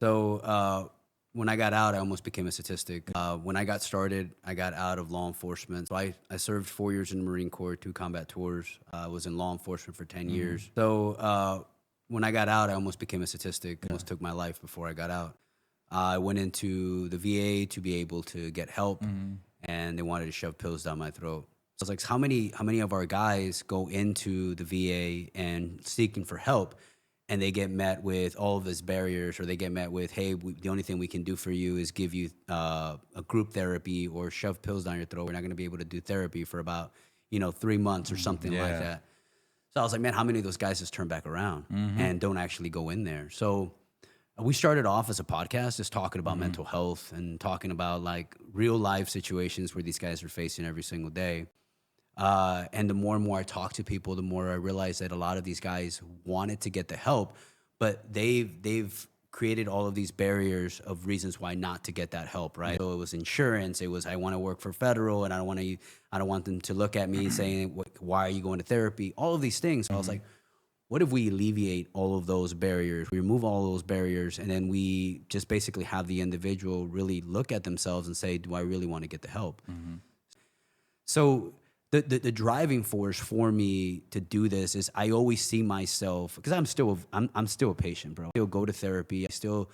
When I got out, I almost became a statistic. When I got started, I got out of law enforcement. So I served 4 years in the Marine Corps, 2 combat tours. I was in law enforcement for 10 years. When I got out, I almost became a statistic. Almost took my life before I got out. I went into the VA to be able to get help, and they wanted to shove pills down my throat. So I was like, how many of our guys go into the VA and seeking for help, and they get met with all of these barriers, or they get met with, hey, the only thing we can do for you is give you a group therapy or shove pills down your throat. We're not going to be able to do therapy for about 3 months or something like Yeah. that. So I was like, man, how many of those guys just turn back around and don't actually go in there? So we started off as a podcast just talking about mental health and talking about like real life situations where these guys are facing every single day. And the more and more I talk to people, the more I realize that a lot of these guys wanted to get the help, but they've created all of these barriers of reasons why not to get that help, right? So it was insurance. It was, I want to work for federal, and I don't want them to look at me saying, why are you going to therapy? All of these things. So I was like, what if we alleviate all of those barriers? We remove all those barriers, and then we just basically have the individual really look at themselves and say, do I really want to get the help? So the driving force for me to do this is I always see myself, because I'm still a patient, bro. I still go to therapy. I still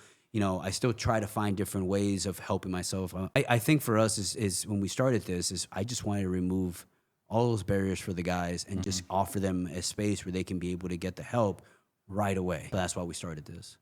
try to find different ways of helping myself. I think for us is when we started this is I just wanted to remove all those barriers for the guys and just offer them a space where they can be able to get the help right away. So that's why we started this.